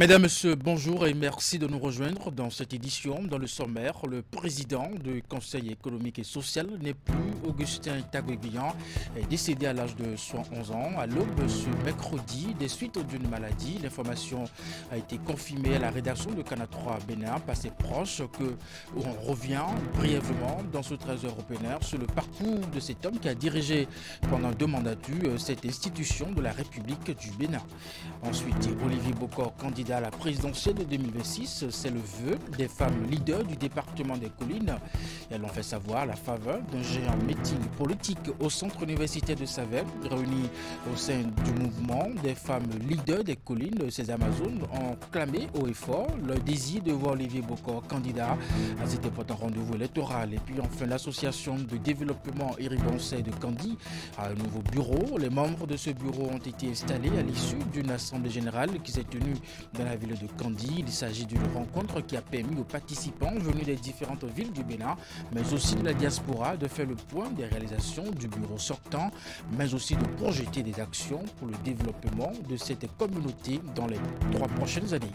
Mesdames, Messieurs, bonjour et merci de nous rejoindre dans cette édition. Dans le sommaire, le président du Conseil économique et social n'est plus Augustin Taguebian, est décédé à l'âge de 111 ans. À l'aube ce mercredi, des suites d'une maladie, l'information a été confirmée à la rédaction de Canal 3 Bénin par ses proches que on revient brièvement dans ce 13 européen sur le parcours de cet homme qui a dirigé pendant 2 mandatures cette institution de la République du Bénin. Ensuite, Olivier Bokor, candidat à la présidentielle de 2026, c'est le vœu des femmes leaders du département des collines. Elles ont fait savoir la faveur d'un géant meeting politique au centre universitaire de Saverne, réuni au sein du mouvement des femmes leaders des collines. Ces Amazones ont clamé haut et fort leur désir de voir Olivier Bokor candidat à cet important rendez-vous électoral. Et puis enfin, l'association de développement Iribonsais de Kandi a un nouveau bureau. Les membres de ce bureau ont été installés à l'issue d'une assemblée générale qui s'est tenue dans la ville de Kandi. Il s'agit d'une rencontre qui a permis aux participants venus des différentes villes du Bénin, mais aussi de la diaspora, de faire le point des réalisations du bureau sortant, mais aussi de projeter des actions pour le développement de cette communauté dans les 3 prochaines années.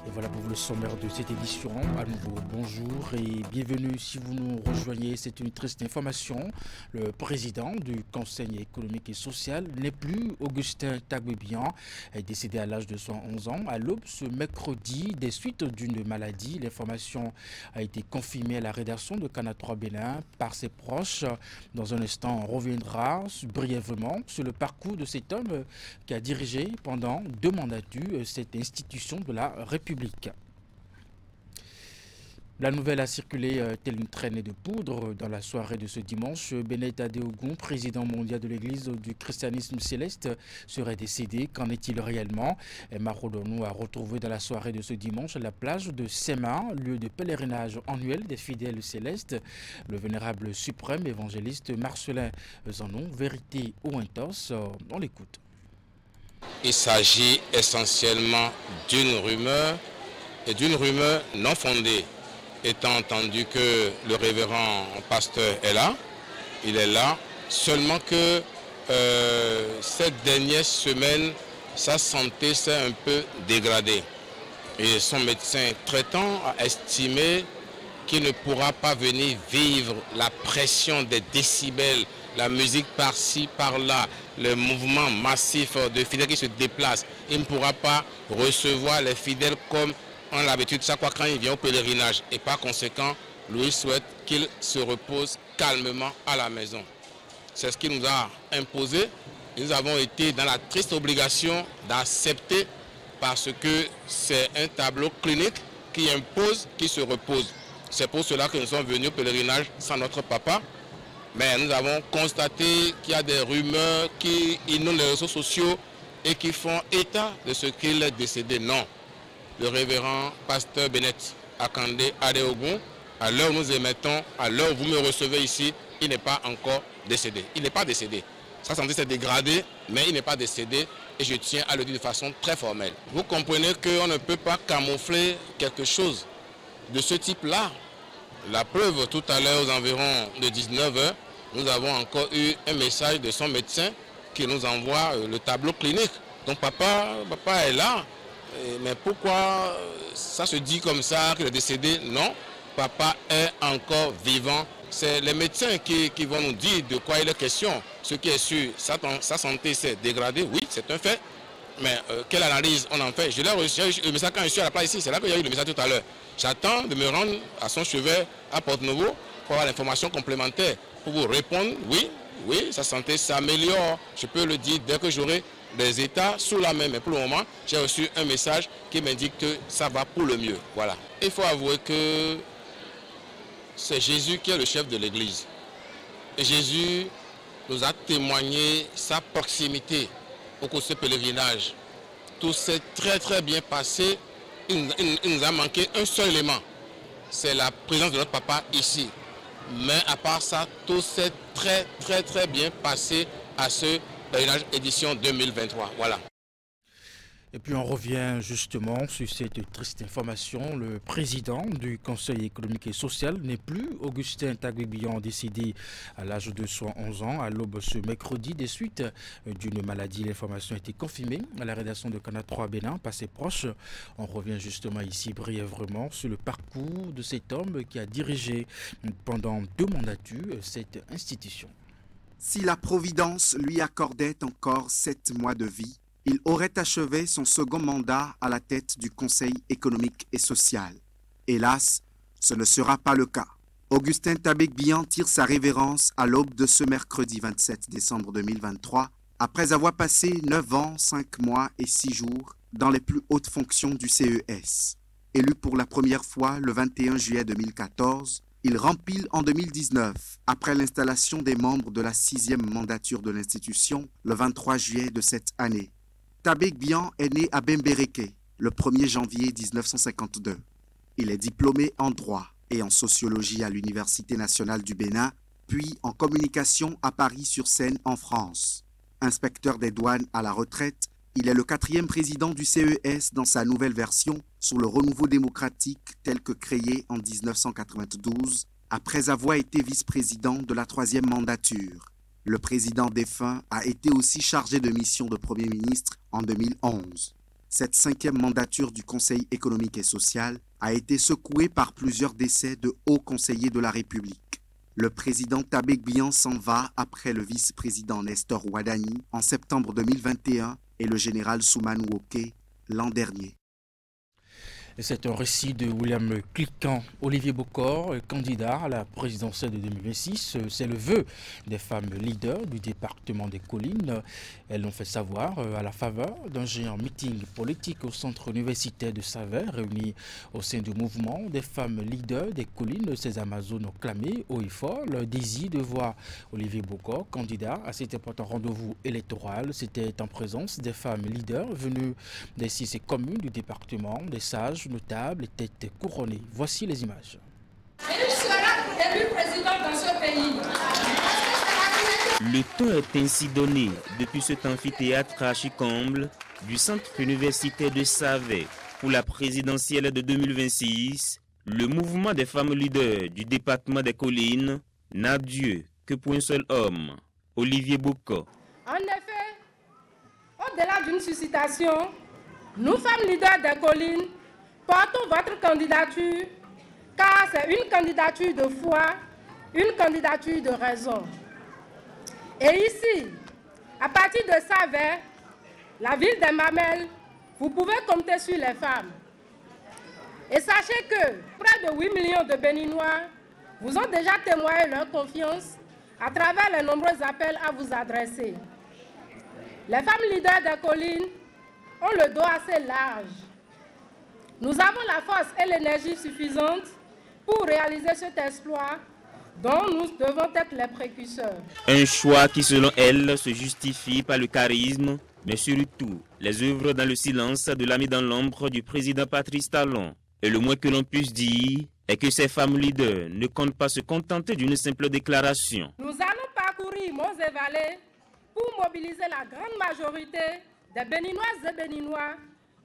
Et voilà pour vous le sommaire de cette édition. À nouveau, bonjour et bienvenue si vous nous rejoignez. C'est une triste information. Le président du Conseil économique et social n'est plus Augustin Taguebian, est décédé à l'âge de 111 ans. À l'aube ce mercredi, des suites d'une maladie. L'information a été confirmée à la rédaction de Canal 3 Bénin par ses proches. Dans un instant, on reviendra brièvement sur le parcours de cet homme qui a dirigé pendant 2 mandatures cette institution de la République. La nouvelle a circulé telle une traînée de poudre dans la soirée de ce dimanche. Benet Adeogun, président mondial de l'église du christianisme céleste, serait décédé. Qu'en est-il réellement? Emma Rodonou a retrouvé dans la soirée de ce dimanche la plage de Sema, lieu de pèlerinage annuel des fidèles célestes. Le vénérable suprême évangéliste Marcelin Zanon, vérité ou intos, on l'écoute. Il s'agit essentiellement d'une rumeur et d'une rumeur non fondée. Étant entendu que le révérend pasteur est là, il est là, seulement que cette dernière semaine, sa santé s'est un peu dégradée. Et son médecin traitant a estimé qu'il ne pourra pas venir vivre la pression des décibels, la musique par-ci, par-là, le mouvement massif de fidèles qui se déplacent. Il ne pourra pas recevoir les fidèles comme on a l'habitude chaque fois quand il vient au pèlerinage. Et par conséquent, Louis souhaite qu'il se repose calmement à la maison. C'est ce qu'il nous a imposé. Nous avons été dans la triste obligation d'accepter parce que c'est un tableau clinique qui impose qu'il se repose. C'est pour cela que nous sommes venus au pèlerinage sans notre papa. Mais nous avons constaté qu'il y a des rumeurs qui inondent les réseaux sociaux et qui font état de ce qu'il est décédé. Non. Le révérend pasteur Benet Akande Adeogun, à l'heure où nous émettons, à l'heure où vous me recevez ici, il n'est pas encore décédé. Il n'est pas décédé. Sa santé s'est dégradée, mais il n'est pas décédé et je tiens à le dire de façon très formelle. Vous comprenez qu'on ne peut pas camoufler quelque chose de ce type-là. La preuve, tout à l'heure aux environs de 19 h, nous avons encore eu un message de son médecin qui nous envoie le tableau clinique. Donc papa est là. Mais pourquoi ça se dit comme ça qu'il est décédé? Non, papa est encore vivant. C'est les médecins qui vont nous dire de quoi il est question. Ce qui est sûr, sa santé s'est dégradée, oui, c'est un fait. Mais quelle analyse on en fait? Je l'ai reçu le message quand je suis à la place ici, c'est là qu'il y a eu le message tout à l'heure. J'attends de me rendre à son chevet à Porte-Nouveau pour avoir l'information complémentaire. Pour vous répondre, oui, sa santé s'améliore. Je peux le dire dès que j'aurai des états sous la main. Mais pour le moment, j'ai reçu un message qui m'indique que ça va pour le mieux. Voilà. Il faut avouer que c'est Jésus qui est le chef de l'Église. Et Jésus nous a témoigné sa proximité au cours de ce pèlerinage. Tout s'est très bien passé. Il nous a manqué un seul élément. C'est la présence de notre papa ici. Mais à part ça, tout s'est très bien passé à ce pèlerinage édition 2023. Voilà. Et puis on revient justement sur cette triste information. Le président du Conseil économique et social n'est plus. Augustin Taguebian, décédé à l'âge de 71 ans à l'aube ce mercredi des suites d'une maladie. L'information a été confirmée à la rédaction de Canal 3 Bénin par ses proches. On revient justement ici brièvement sur le parcours de cet homme qui a dirigé pendant 2 mandatures cette institution. Si la Providence lui accordait encore 7 mois de vie, il aurait achevé son second mandat à la tête du Conseil économique et social. Hélas, ce ne sera pas le cas. Augustin Taguebian tire sa révérence à l'aube de ce mercredi 27 décembre 2023, après avoir passé 9 ans, 5 mois et 6 jours dans les plus hautes fonctions du CES. Élu pour la première fois le 21 juillet 2014, il rempile en 2019, après l'installation des membres de la 6e mandature de l'institution, le 23 juillet de cette année. Taguebian est né à Bembereke le 1er janvier 1952. Il est diplômé en droit et en sociologie à l'Université nationale du Bénin, puis en communication à Paris-sur-Seine en France. Inspecteur des douanes à la retraite, il est le 4e président du CES dans sa nouvelle version sur le renouveau démocratique tel que créé en 1992, après avoir été vice-président de la 3e mandature. Le président défunt a été aussi chargé de mission de Premier ministre en 2011. Cette 5e mandature du Conseil économique et social a été secouée par plusieurs décès de hauts conseillers de la République. Le président Taguebian s'en va après le vice-président Nestor Ouadani en septembre 2021 et le général Soumanou Oké l'an dernier. C'est un récit de William Cliquant. Olivier Bokor, candidat à la présidentielle de 2026, c'est le vœu des femmes leaders du département des Collines. Elles l'ont fait savoir à la faveur d'un géant meeting politique au centre universitaire de Saverne, réuni au sein du mouvement des femmes leaders des Collines. Ces Amazones ont clamé haut et fort leur désir de voir Olivier Bokor candidat à cet important rendez-vous électoral. C'était en présence des femmes leaders venues des 6 communes du département, des sages notables et têtes couronnées. Voici les images. Il sera élu président dans ce pays. Le ton est ainsi donné depuis cet amphithéâtre archi-comble du centre universitaire de Saverne pour la présidentielle de 2026. Le mouvement des femmes leaders du département des Collines n'a Dieu que pour un seul homme, Olivier Bokor. En effet, au-delà d'une suscitation, nous femmes leaders des Collines portons votre candidature, car c'est une candidature de foi, une candidature de raison. Et ici, à partir de Saverne, la ville des Mamelles, vous pouvez compter sur les femmes. Et sachez que près de 8 millions de Béninois vous ont déjà témoigné leur confiance à travers les nombreux appels à vous adresser. Les femmes leaders des Collines ont le dos assez large. Nous avons la force et l'énergie suffisantes pour réaliser cet exploit dont nous devons être les précurseurs. Un choix qui, selon elle, se justifie par le charisme, mais surtout les œuvres dans le silence de l'ami dans l'ombre du président Patrice Talon. Et le moins que l'on puisse dire est que ces femmes leaders ne comptent pas se contenter d'une simple déclaration. Nous allons parcourir monts et vallées pour mobiliser la grande majorité des Béninoises et Béninois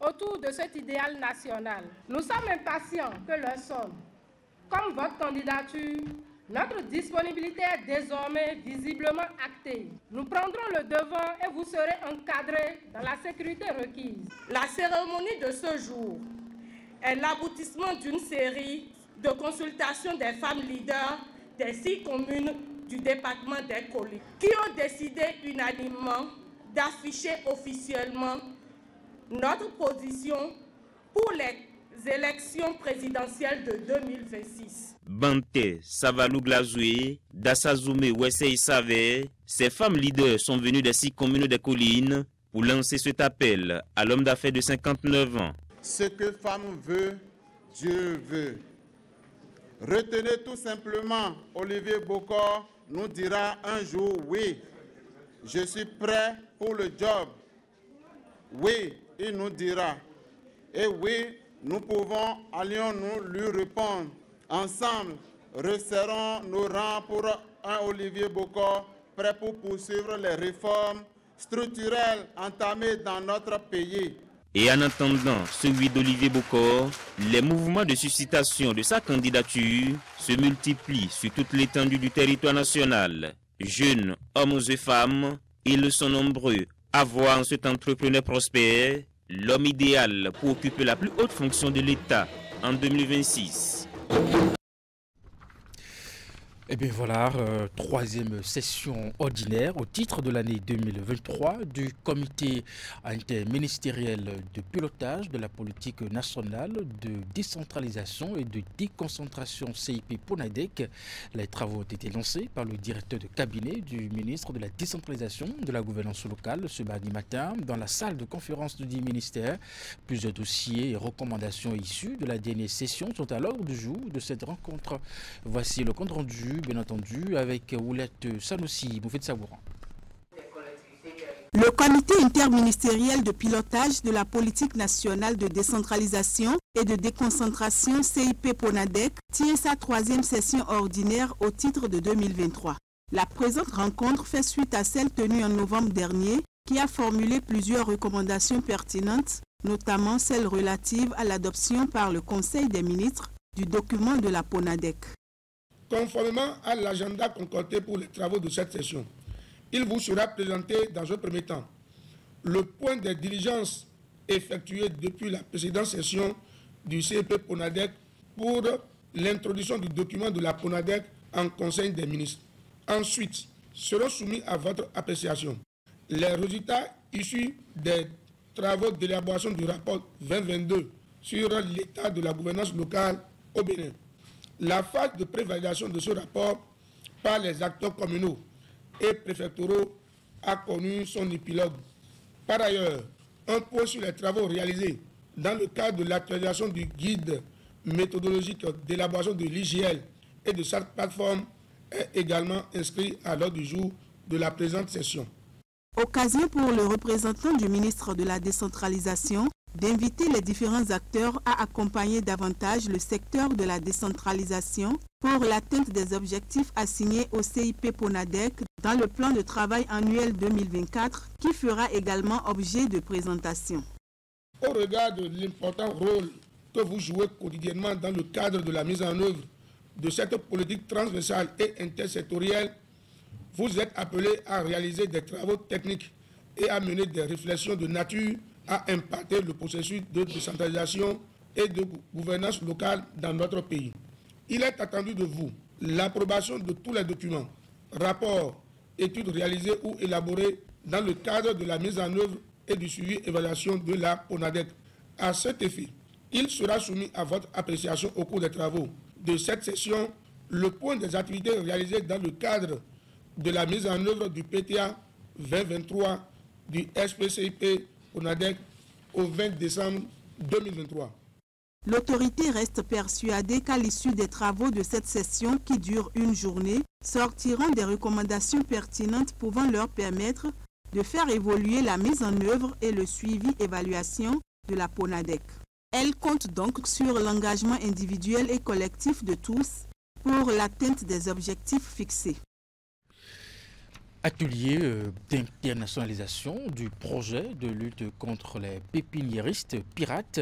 autour de cet idéal national. Nous sommes impatients que le sommes. Comme votre candidature, notre disponibilité est désormais visiblement actée. Nous prendrons le devant et vous serez encadrés dans la sécurité requise. La cérémonie de ce jour est l'aboutissement d'une série de consultations des femmes leaders des 6 communes du département des Collines qui ont décidé unanimement d'afficher officiellement notre position pour les élections présidentielles de 2026. Bante, Savalou Glazoué, Dassazoumé, Wessey Saverne, ces femmes leaders sont venues des 6 communes des Collines pour lancer cet appel à l'homme d'affaires de 59 ans. Ce que femme veut, Dieu veut. Retenez tout simplement, Olivier Bokor nous dira un jour oui, je suis prêt pour le job. Oui, il nous dira. Et oui, nous pouvons, allions-nous lui répondre. Ensemble, resserrons nos rangs pour un Olivier Bokor prêt pour poursuivre les réformes structurelles entamées dans notre pays. Et en attendant celui d'Olivier Bokor, les mouvements de suscitation de sa candidature se multiplient sur toute l'étendue du territoire national. Jeunes, hommes et femmes, ils sont nombreux à voir en cet entrepreneur prospère l'homme idéal pour occuper la plus haute fonction de l'État en 2026. Et bien voilà, troisième session ordinaire au titre de l'année 2023 du comité interministériel de pilotage de la politique nationale de décentralisation et de déconcentration CIP PONADEC. Les travaux ont été lancés par le directeur de cabinet du ministre de la décentralisation de la gouvernance locale ce mardi matin dans la salle de conférence du ministère. Plusieurs dossiers et recommandations issues de la dernière session sont à l'ordre du jour de cette rencontre. Voici le compte rendu, bien entendu, avec Oulette Sanoussi, Moufed Sabouran. Le comité interministériel de pilotage de la politique nationale de décentralisation et de déconcentration CIP PONADEC tient sa troisième session ordinaire au titre de 2023. La présente rencontre fait suite à celle tenue en novembre dernier qui a formulé plusieurs recommandations pertinentes, notamment celles relatives à l'adoption par le Conseil des ministres du document de la PONADEC. Conformément à l'agenda concocté pour les travaux de cette session, il vous sera présenté dans un premier temps le point des diligences effectuées depuis la précédente session du CIP PONADEC pour l'introduction du document de la PONADEC en Conseil des ministres. Ensuite, seront soumis à votre appréciation les résultats issus des travaux d'élaboration du rapport 2022 sur l'état de la gouvernance locale au Bénin. La phase de prévalidation de ce rapport par les acteurs communaux et préfectoraux a connu son épilogue. Par ailleurs, un point sur les travaux réalisés dans le cadre de l'actualisation du guide méthodologique d'élaboration de l'IGL et de sa plateforme est également inscrit à l'ordre du jour de la présente session. Occasion pour le représentant du ministre de la décentralisation d'inviter les différents acteurs à accompagner davantage le secteur de la décentralisation pour l'atteinte des objectifs assignés au CIP PONADEC dans le plan de travail annuel 2024 qui fera également objet de présentation. Au regard de l'important rôle que vous jouez quotidiennement dans le cadre de la mise en œuvre de cette politique transversale et intersectorielle, vous êtes appelés à réaliser des travaux techniques et à mener des réflexions de nature à impacter le processus de décentralisation et de gouvernance locale dans notre pays. Il est attendu de vous l'approbation de tous les documents, rapports, études réalisées ou élaborées dans le cadre de la mise en œuvre et du suivi et évaluation de la PONADEC. À cet effet, il sera soumis à votre appréciation au cours des travaux de cette session le point des activités réalisées dans le cadre de la mise en œuvre du PTA 2023 du SPCIP PONADEC au 20 décembre 2023. L'autorité reste persuadée qu'à l'issue des travaux de cette session qui dure une journée, sortiront des recommandations pertinentes pouvant leur permettre de faire évoluer la mise en œuvre et le suivi-évaluation de la PONADEC. Elle compte donc sur l'engagement individuel et collectif de tous pour l'atteinte des objectifs fixés. Atelier d'internationalisation du projet de lutte contre les pépiniéristes pirates.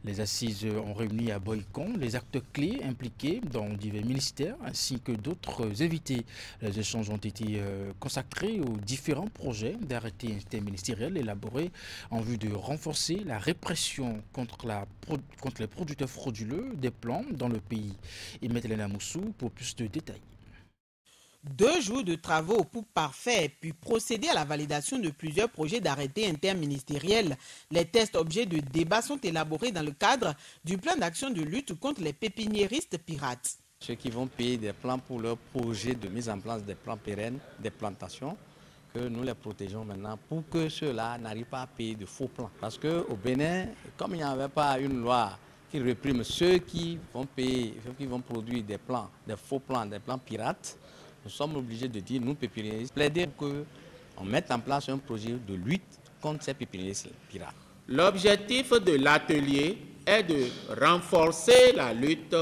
Les assises ont réuni à Boycon les acteurs clés impliqués dans divers ministères ainsi que d'autres invités. Les échanges ont été consacrés aux différents projets d'arrêtés interministériels élaborés en vue de renforcer la répression contre les producteurs frauduleux des plants dans le pays. Et Maître Moussou pour plus de détails. 2 jours de travaux pour parfaire puis procéder à la validation de plusieurs projets d'arrêtés interministériels. Les tests objets de débat sont élaborés dans le cadre du plan d'action de lutte contre les pépiniéristes pirates. Ceux qui vont payer des plans pour leur projet de mise en place des plans pérennes, des plantations, que nous les protégeons maintenant pour que ceux-là n'arrivent pas à payer de faux plans. Parce qu'au Bénin, comme il n'y avait pas une loi qui réprime ceux qui vont payer, ceux qui vont produire des plans, des faux plans, des plans pirates, nous sommes obligés de dire, nous pépiniéristes, plaider pour qu'on mette en place un projet de lutte contre ces pépiniéristes pirates. L'objectif de l'atelier est de renforcer la lutte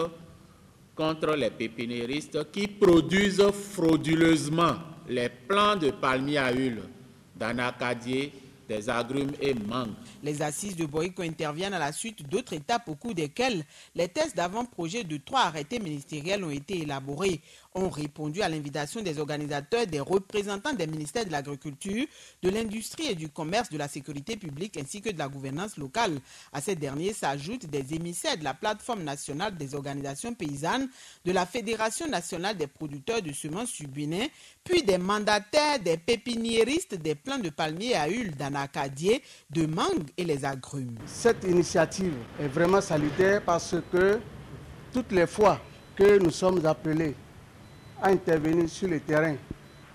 contre les pépiniéristes qui produisent frauduleusement les plants de palmiers à huile d'Anacadier des agrumes et mangues. Les assises de Boïko interviennent à la suite d'autres étapes au cours desquelles les tests d'avant-projet de 3 arrêtés ministériels ont été élaborés. Ont répondu à l'invitation des organisateurs, des représentants des ministères de l'Agriculture, de l'Industrie et du Commerce, de la Sécurité publique ainsi que de la gouvernance locale. À ces derniers s'ajoutent des émissaires de la Plateforme nationale des organisations paysannes, de la Fédération nationale des producteurs de semences du Bénin, puis des mandataires, des pépiniéristes des plants de palmiers à huile d'anacadier, de mangue et les agrumes. Cette initiative est vraiment salutaire parce que toutes les fois que nous sommes appelés à intervenir sur le terrain,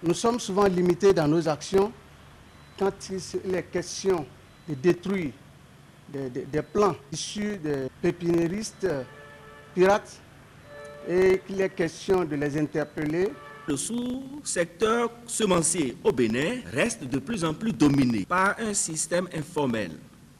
nous sommes souvent limités dans nos actions quand il est question de détruire des plants issus des pépiniéristes pirates et qu'il est question de les interpeller. Le sous-secteur semencier au Bénin reste de plus en plus dominé par un système informel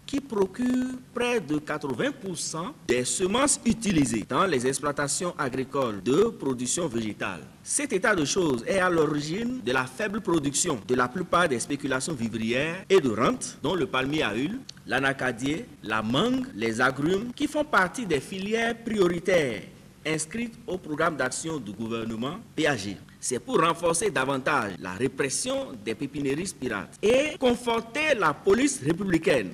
qui procure près de 80% des semences utilisées dans les exploitations agricoles de production végétale. Cet état de choses est à l'origine de la faible production de la plupart des spéculations vivrières et de rente, dont le palmier à huile, l'anacadier, la mangue, les agrumes, qui font partie des filières prioritaires inscrites au programme d'action du gouvernement PAG. C'est pour renforcer davantage la répression des pépiniéristes pirates et conforter la police républicaine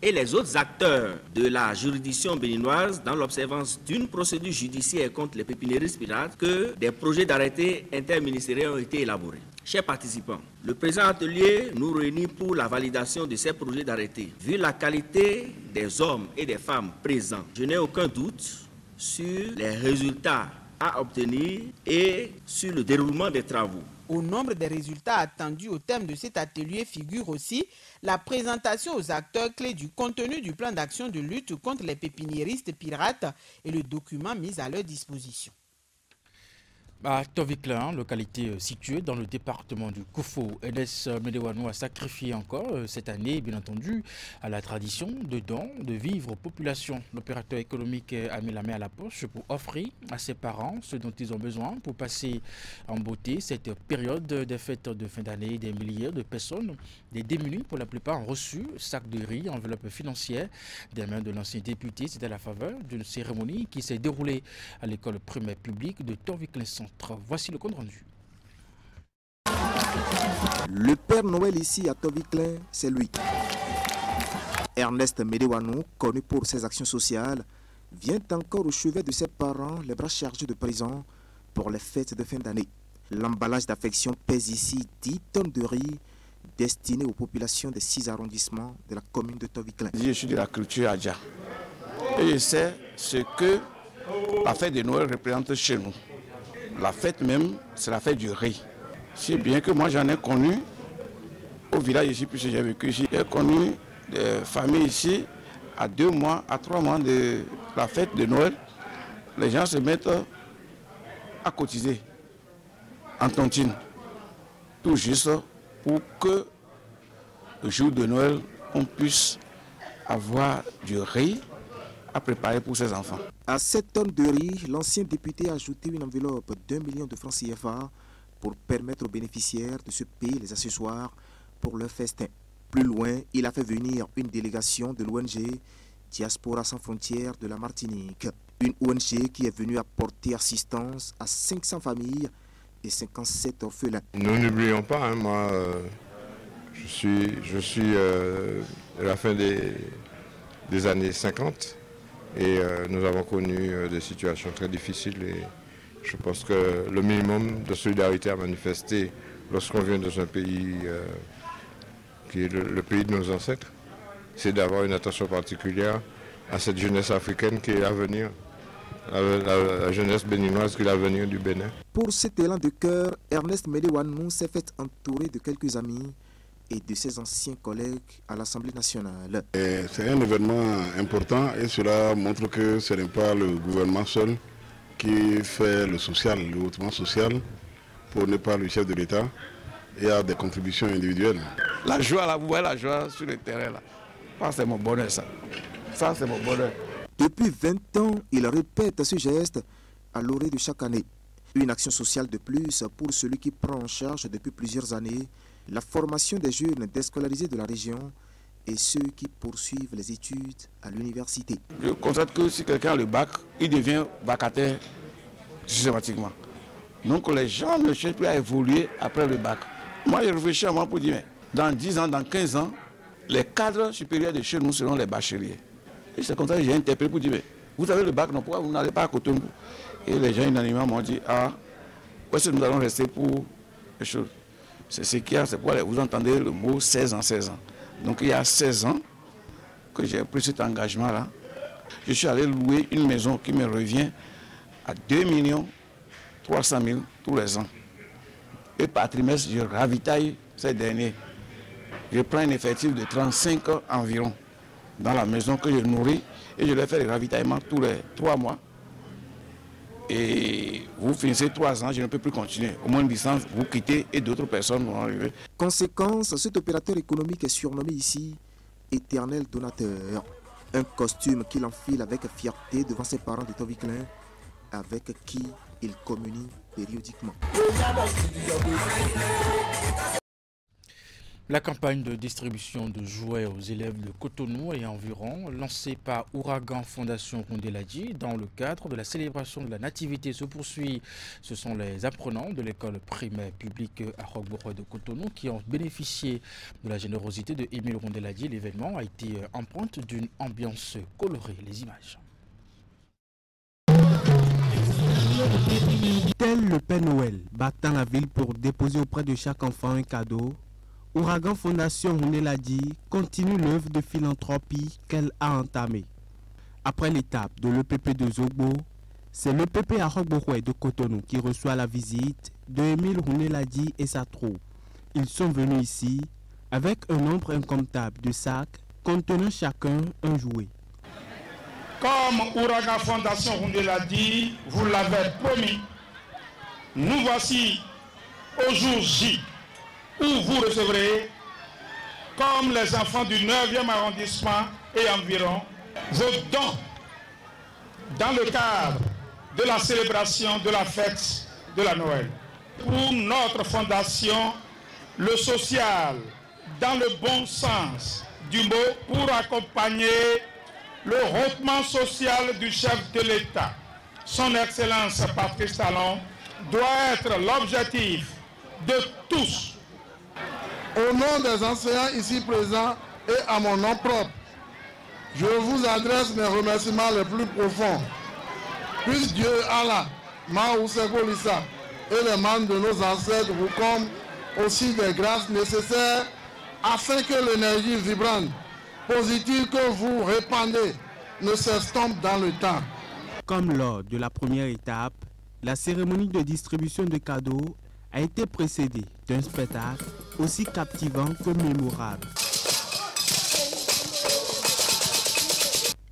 et les autres acteurs de la juridiction béninoise dans l'observance d'une procédure judiciaire contre les pépiniéristes pirates que des projets d'arrêté interministériels ont été élaborés. Chers participants, le présent atelier nous réunit pour la validation de ces projets d'arrêté. Vu la qualité des hommes et des femmes présents, je n'ai aucun doute sur les résultats à obtenir et sur le déroulement des travaux. Au nombre des résultats attendus au terme de cet atelier figure aussi la présentation aux acteurs clés du contenu du plan d'action de lutte contre les pépiniéristes pirates et le document mis à leur disposition. À Toviklen, localité située dans le département du Koufo, Ernest Médéwanou a sacrifié encore cette année, bien entendu, à la tradition de dons de vivres aux populations. L'opérateur économique a mis la main à la poche pour offrir à ses parents ce dont ils ont besoin pour passer en beauté cette période des fêtes de fin d'année. Des milliers de personnes, des démunis pour la plupart, ont reçu sacs de riz, enveloppes financières des mains de l'ancien député. C'était à la faveur d'une cérémonie qui s'est déroulée à l'école primaire publique de Toviklen-Centre. Voici le compte rendu. Le Père Noël ici à Toviklen, c'est lui. Ernest Médéwanou, connu pour ses actions sociales, vient encore au chevet de ses parents, les bras chargés de présents pour les fêtes de fin d'année. L'emballage d'affection pèse ici 10 tonnes de riz destinées aux populations des 6 arrondissements de la commune de Toviklen. Je suis de la culture Adja et je sais ce que la fête de Noël représente chez nous. La fête même, c'est la fête du riz. Si bien que moi j'en ai connu au village ici, puisque j'ai vécu ici. J'ai connu des familles ici, à 2 mois, à 3 mois de la fête de Noël. Les gens se mettent à cotiser en tontine, tout juste pour que le jour de Noël, on puisse avoir du riz à préparer pour ses enfants. À 7 tonnes de riz, l'ancien député a ajouté une enveloppe d'1 million de francs CFA pour permettre aux bénéficiaires de se payer les accessoires pour leur festin. Plus loin, il a fait venir une délégation de l'ONG Diaspora sans frontières de la Martinique. Une ONG qui est venue apporter assistance à 500 familles et 57 orphelins. Nous n'oublions pas, moi je suis à la fin des années 50. Et nous avons connu des situations très difficiles et je pense que le minimum de solidarité à manifester lorsqu'on vient dans un pays qui est le pays de nos ancêtres, c'est d'avoir une attention particulière à cette jeunesse africaine qui est l'avenir, la jeunesse béninoise qui est l'avenir du Bénin. Pour cet élan de cœur, Ernest Médéwanou s'est fait entourer de quelques amis et de ses anciens collègues à l'Assemblée nationale. C'est un événement important et cela montre que ce n'est pas le gouvernement seul qui fait le social, le hautement social, pour ne pas le chef de l'État. Il y a des contributions individuelles. La joie, là, vous voyez la joie sur le terrain, là. Ça, c'est mon bonheur, ça. Ça, c'est mon bonheur. Depuis 20 ans, il répète ce geste à l'orée de chaque année. Une action sociale de plus pour celui qui prend en charge depuis plusieurs années la formation des jeunes déscolarisés de la région et ceux qui poursuivent les études à l'université. Je constate que si quelqu'un a le bac, il devient vacataire systématiquement. Donc les gens ne cherchent plus à évoluer après le bac. Moi, je réfléchis à moi pour dire, mais dans 10 ans, dans 15 ans, les cadres supérieurs de chez nous seront les bacheliers. Et c'est comme ça que j'ai interpellé pour dire, mais vous avez le bac, non, pourquoi vous n'allez pas à Cotonou? Et les gens unanimement m'ont dit, ah, où est-ce que nous allons rester pour les choses? C'est ce qu'il y a, c'est pourquoi vous entendez le mot 16 ans, 16 ans. Donc il y a 16 ans que j'ai pris cet engagement-là. Je suis allé louer une maison qui me revient à 2 300 000 tous les ans. Et par trimestre, je ravitaille ces derniers. Je prends un effectif de 35 environ dans la maison que je nourris et je leur fais le ravitaillement tous les 3 mois. Et vous finissez 3 ans, je ne peux plus continuer. Au moins une licence, vous quittez et d'autres personnes vont arriver. Conséquence, cet opérateur économique est surnommé ici éternel donateur. Un costume qu'il enfile avec fierté devant ses parents de Toviklein, avec qui il communie périodiquement. La campagne de distribution de jouets aux élèves de Cotonou et environ, lancée par Ouragan Fondation Rondeladi dans le cadre de la célébration de la nativité, se poursuit. Ce sont les apprenants de l'école primaire publique à Roquebrune de Cotonou qui ont bénéficié de la générosité de Émile Rondeladi. L'événement a été empreinte d'une ambiance colorée. Les images. Tel le Père Noël battant la ville pour déposer auprès de chaque enfant un cadeau, Ouragan Fondation Rondeladi continue l'œuvre de philanthropie qu'elle a entamée. Après l'étape de l'EPP de Zogbo, c'est l'EPP à Roquebrune de Cotonou qui reçoit la visite de Émile Rondeladi et sa troupe. Ils sont venus ici avec un nombre incomptable de sacs contenant chacun un jouet. Comme Ouragan Fondation Rondeladi vous l'avez promis, nous voici au jour J, où vous recevrez, comme les enfants du 9e arrondissement et environ, vos dons dans le cadre de la célébration de la fête de la Noël. Pour notre fondation, le social, dans le bon sens du mot, pour accompagner le rehaussement social du chef de l'État, son Excellence Patrice Talon, doit être l'objectif de tous. Au nom des enseignants ici présents et à mon nom propre, je vous adresse mes remerciements les plus profonds. Puisse Dieu, Allah, Maousekolissa et les membres de nos ancêtres vous comblent aussi des grâces nécessaires afin que l'énergie vibrante, positive que vous répandez ne s'estompe dans le temps. Comme lors de la première étape, la cérémonie de distribution de cadeaux a été précédée d'un spectacle aussi captivant que mémorable.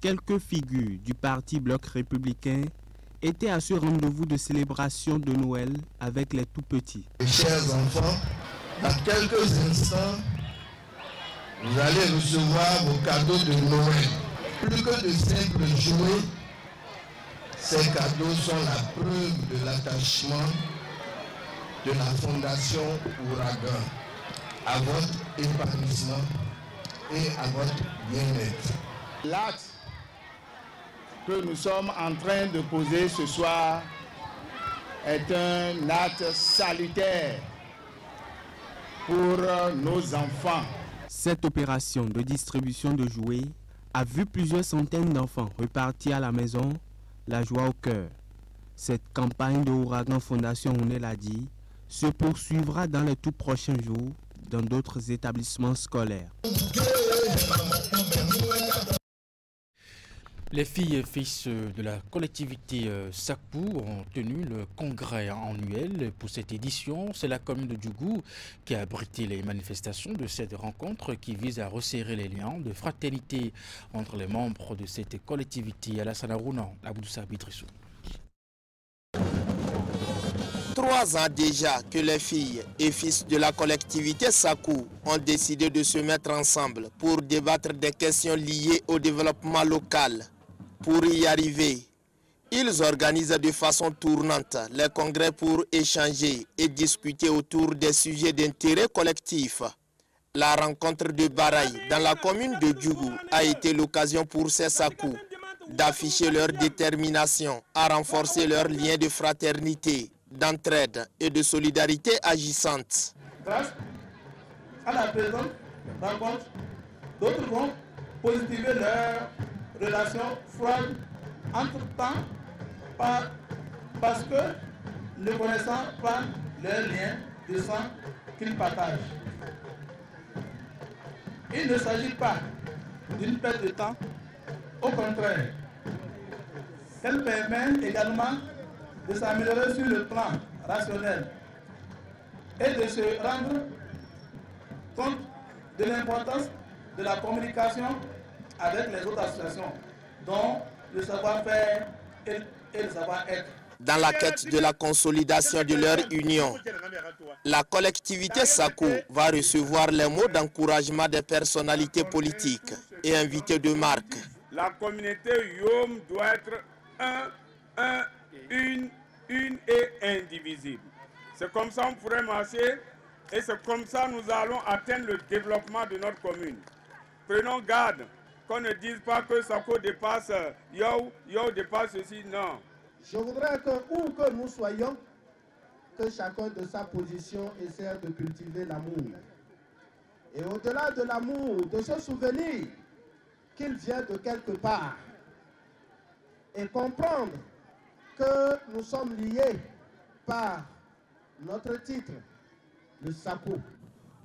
Quelques figures du parti Bloc républicain étaient à ce rendez-vous de célébration de Noël avec les tout-petits. Chers enfants, dans quelques instants, vous allez recevoir vos cadeaux de Noël. Plus que de simples jouets, ces cadeaux sont la preuve de l'attachement de la Fondation Ouragan à votre épanouissement et à votre bien-être. L'acte que nous sommes en train de poser ce soir est un acte salutaire pour nos enfants. Cette opération de distribution de jouets a vu plusieurs centaines d'enfants repartir à la maison, la joie au cœur. Cette campagne de Ouragan Fondation Rondeladi se poursuivra dans les tout prochains jours dans d'autres établissements scolaires. Les filles et fils de la collectivité Sakou ont tenu le congrès annuel pour cette édition. C'est la commune de Djougou qui a abrité les manifestations de cette rencontre qui vise à resserrer les liens de fraternité entre les membres de cette collectivité. Alassane Arouna, Abdoussa Bitrissou. 3 ans déjà que les filles et fils de la collectivité Sakou ont décidé de se mettre ensemble pour débattre des questions liées au développement local. Pour y arriver, Ils organisent de façon tournante les congrès pour échanger et discuter autour des sujets d'intérêt collectif. La rencontre de Baraï dans la commune de Djougou a été l'occasion pour ces Sakou d'afficher leur détermination à renforcer leurs liens de fraternité, d'entraide et de solidarité agissante. Grâce à la présente rencontre, d'autres vont positiver leurs relations froides entre-temps parce que ne connaissant pas leurs liens de sang qu'ils partagent. Il ne s'agit pas d'une perte de temps, au contraire, elle permet également de s'améliorer sur le plan rationnel et de se rendre compte de l'importance de la communication avec les autres associations, dont le savoir-faire et le savoir-être. Dans la quête de la consolidation de leur union, la collectivité Sakou va recevoir les mots d'encouragement des personnalités politiques et invités de marque. La communauté Yom doit être une et indivisible. C'est comme ça qu'on pourrait marcher et c'est comme ça nous allons atteindre le développement de notre commune. Prenons garde qu'on ne dise pas que Sakou dépasse Yo dépasse ceci, non. Je voudrais que, où que nous soyons, que chacun de sa position essaie de cultiver l'amour. Et au-delà de l'amour, de se souvenir qu'il vient de quelque part. Et comprendre que nous sommes liés par notre titre, le Sakou.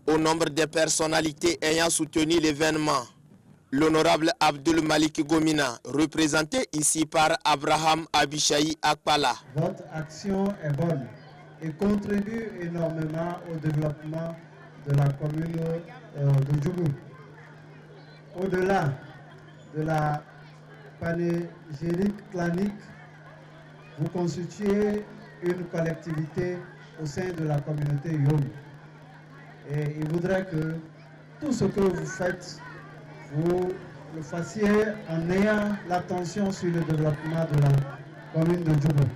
Au nombre des personnalités ayant soutenu l'événement, l'honorable Abdul Malik Gomina, représenté ici par Abraham Abishaï Akpala. Votre action est bonne et contribue énormément au développement de la commune de Djougou. Au-delà de la panégyrique clanique, vous constituez une collectivité au sein de la communauté Yom. Et il voudrait que tout ce que vous faites, vous le fassiez en ayant l'attention sur le développement de la commune de Djougou.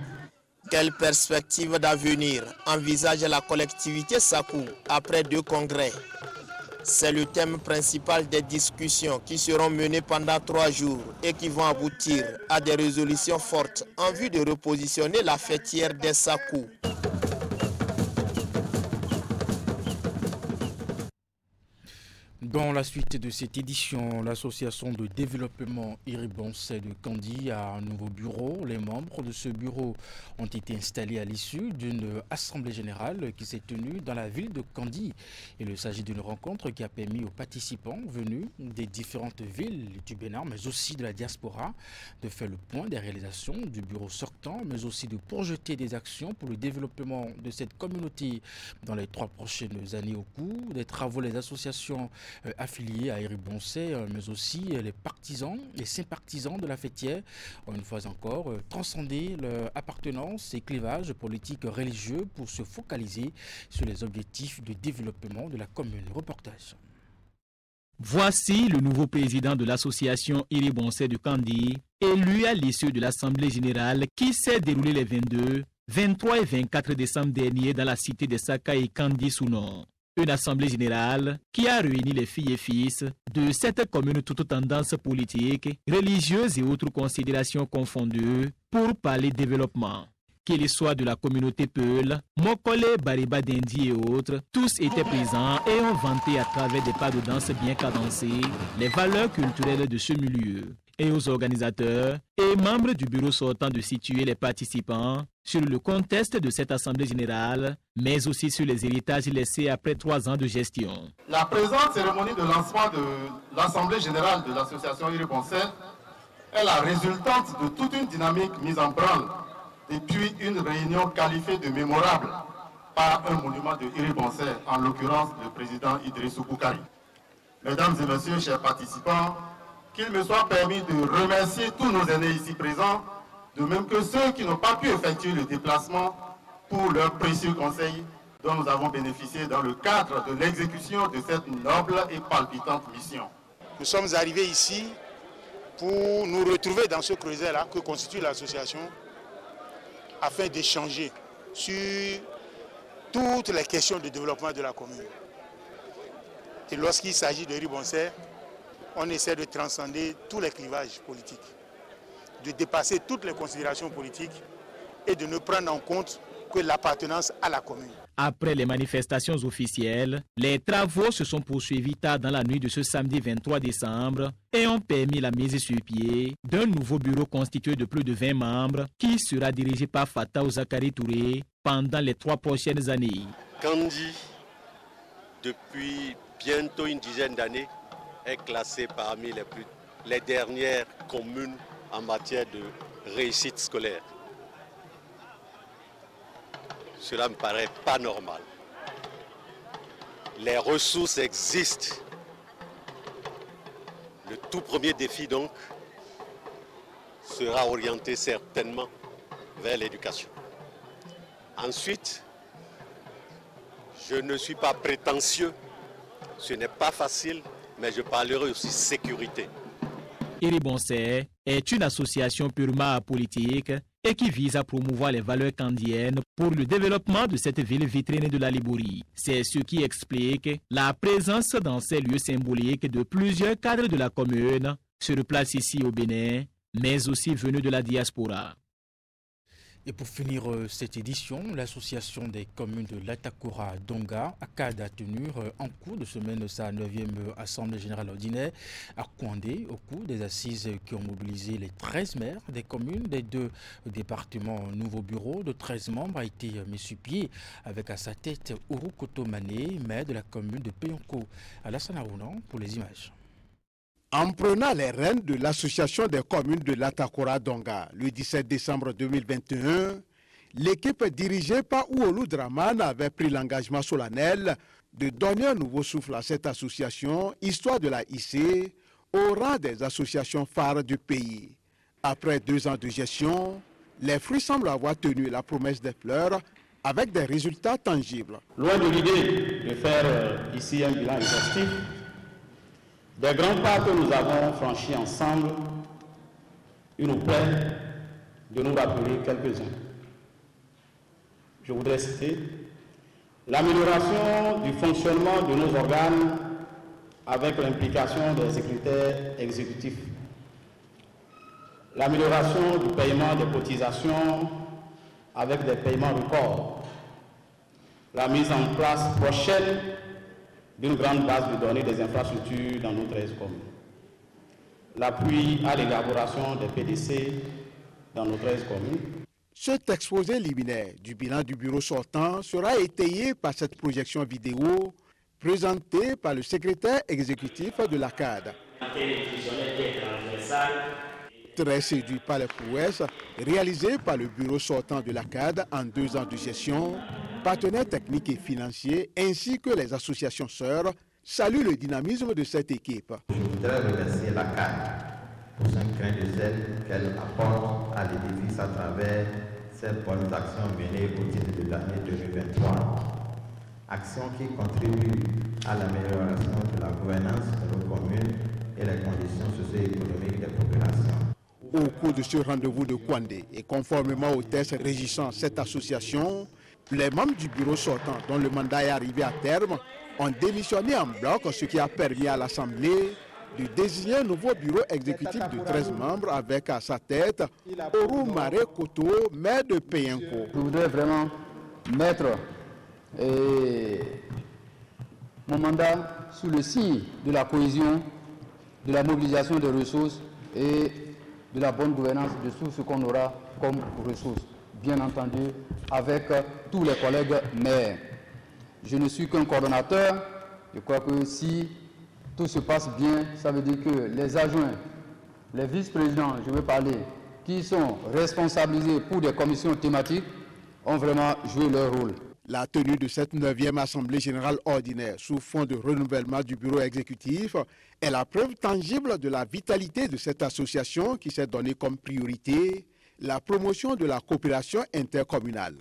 Quelle perspective d'avenir envisage la collectivité Sakou après 2 congrès? C'est le thème principal des discussions qui seront menées pendant 3 jours et qui vont aboutir à des résolutions fortes en vue de repositionner la fêtière des Sakou. Dans la suite de cette édition, l'association de développement Iribonsais de Kandi a un nouveau bureau. Les membres de ce bureau ont été installés à l'issue d'une assemblée générale qui s'est tenue dans la ville de Kandi. Il s'agit d'une rencontre qui a permis aux participants venus des différentes villes du Bénin, mais aussi de la diaspora, de faire le point des réalisations du bureau sortant, mais aussi de projeter des actions pour le développement de cette communauté dans les 3 prochaines années. Au cours des travaux, les associations affiliés à Iribonsais, mais aussi les partisans et sympathisants de la fêtière, une fois encore, transcender leur appartenance et clivage politique religieux pour se focaliser sur les objectifs de développement de la commune. Reportage. Voici le nouveau président de l'association Iribonsais de Kandi, élu à l'issue de l'Assemblée générale qui s'est déroulée les 22, 23 et 24 décembre dernier dans la cité de Saka et Kandi-Sounon. Une assemblée générale qui a réuni les filles et fils de cette commune toutes tendances politiques, religieuses et autres considérations confondues pour parler développement. Qu'il soit de la communauté Peul, Mokole, Bariba Dendi et autres, tous étaient présents et ont vanté à travers des pas de danse bien cadencés les valeurs culturelles de ce milieu. Et aux organisateurs et membres du bureau sortant de situer les participants sur le contexte de cette assemblée générale, mais aussi sur les héritages laissés après 3 ans de gestion. La présente cérémonie de lancement de l'assemblée générale de l'association Iribonsais est la résultante de toute une dynamique mise en branle depuis une réunion qualifiée de mémorable par un monument de Iribonsais, en l'occurrence le président Idrissou Boukari. Mesdames et messieurs, chers participants, qu'il me soit permis de remercier tous nos aînés ici présents, de même que ceux qui n'ont pas pu effectuer le déplacement pour leurs précieux conseils dont nous avons bénéficié dans le cadre de l'exécution de cette noble et palpitante mission. Nous sommes arrivés ici pour nous retrouver dans ce creuset-là que constitue l'association afin d'échanger sur toutes les questions de développement de la commune. Et lorsqu'il s'agit de Ribonsais, on essaie de transcender tous les clivages politiques, de dépasser toutes les considérations politiques et de ne prendre en compte que l'appartenance à la commune. Après les manifestations officielles, les travaux se sont poursuivis tard dans la nuit de ce samedi 23 décembre et ont permis la mise sur pied d'un nouveau bureau constitué de plus de 20 membres qui sera dirigé par Fatou Zakari Touré pendant les 3 prochaines années. Kandi, depuis bientôt une dizaine d'années, est classé parmi les dernières communes en matière de réussite scolaire. Cela me paraît pas normal. Les ressources existent. Le tout premier défi donc sera orienté certainement vers l'éducation. Ensuite, je ne suis pas prétentieux, ce n'est pas facile, mais je parlerai aussi sécurité. Iribonsais est une association purement apolitique et qui vise à promouvoir les valeurs kandiennes pour le développement de cette ville vitrine de la Libourie. C'est ce qui explique la présence dans ces lieux symboliques de plusieurs cadres de la commune, sur place ici au Bénin, mais aussi venus de la diaspora. Et pour finir cette édition, l'association des communes de l'Atakura Donga, ACAD, a tenu en cours de semaine sa 9e Assemblée générale ordinaire à Kouandé, au cours des assises qui ont mobilisé les 13 maires des communes des 2 départements. Un nouveau bureau de 13 membres a été mis sur pied avec à sa tête Ourou Kotomane, maire de la commune de Peyonko. Alassane Arounan pour les images. En prenant les rênes de l'association des communes de l'Atakura Donga le 17 décembre 2021, l'équipe dirigée par Ouolou Draman avait pris l'engagement solennel de donner un nouveau souffle à cette association, histoire de la hisser au rang des associations phares du pays. Après 2 ans de gestion, les fruits semblent avoir tenu la promesse des fleurs avec des résultats tangibles. Loin de l'idée de faire ici un bilan exhaustif, des grands pas que nous avons franchis ensemble, il nous plaît de nous rappeler quelques-uns. Je voudrais citer l'amélioration du fonctionnement de nos organes avec l'implication des secrétaires exécutifs, l'amélioration du paiement des cotisations avec des paiements records, la mise en place prochaine d'une grande base de données des infrastructures dans nos 13 communes. L'appui à l'élaboration des PDC dans nos 13 communes. Cet exposé liminaire du bilan du bureau sortant sera étayé par cette projection vidéo présentée par le secrétaire exécutif de l'ACAD. Très séduit par les prouesses réalisées par le bureau sortant de l'ACAD en 2 ans de gestion, partenaires techniques et financiers ainsi que les associations sœurs saluent le dynamisme de cette équipe. Je voudrais remercier l'ACAD pour son grain de sel qu'elle apporte à l'édifice à travers ces bonnes actions menées au titre de l'année 2023. Actions qui contribuent à l'amélioration de la gouvernance de nos communes et les conditions socio-économiques des populations. Au cours de ce rendez-vous de Kouandé et conformément aux textes régissant cette association, les membres du bureau sortant, dont le mandat est arrivé à terme, ont démissionné en bloc, ce qui a permis à l'Assemblée de désigner un nouveau bureau exécutif de 13 membres avec à sa tête Ourou Maré Koto, maire de Peyonko. Je voudrais vraiment mettre mon mandat sous le signe de la cohésion, de la mobilisation des ressources et de la bonne gouvernance de tout ce qu'on aura comme ressources. Bien entendu, avec tous les collègues maires. Je ne suis qu'un coordonnateur. Je crois que si tout se passe bien, ça veut dire que les adjoints, les vice-présidents, je veux parler, qui sont responsabilisés pour des commissions thématiques, ont vraiment joué leur rôle. La tenue de cette 9e Assemblée générale ordinaire sous fond de renouvellement du bureau exécutif est la preuve tangible de la vitalité de cette association qui s'est donnée comme priorité la promotion de la coopération intercommunale.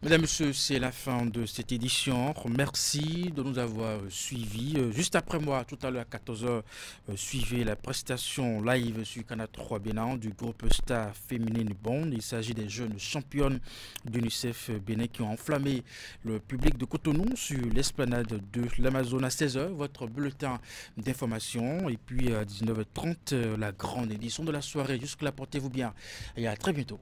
Mesdames et messieurs, c'est la fin de cette édition. Merci de nous avoir suivis. Juste après moi, tout à l'heure à 14h, suivez la prestation live sur Canal 3 Bénin du groupe Star Féminine Bond. Il s'agit des jeunes championnes d'UNICEF Bénin qui ont enflammé le public de Cotonou sur l'esplanade de l'Amazone à 16h. Votre bulletin d'information. Et puis à 19h30, la grande édition de la soirée. Jusque-là, portez-vous bien et à très bientôt.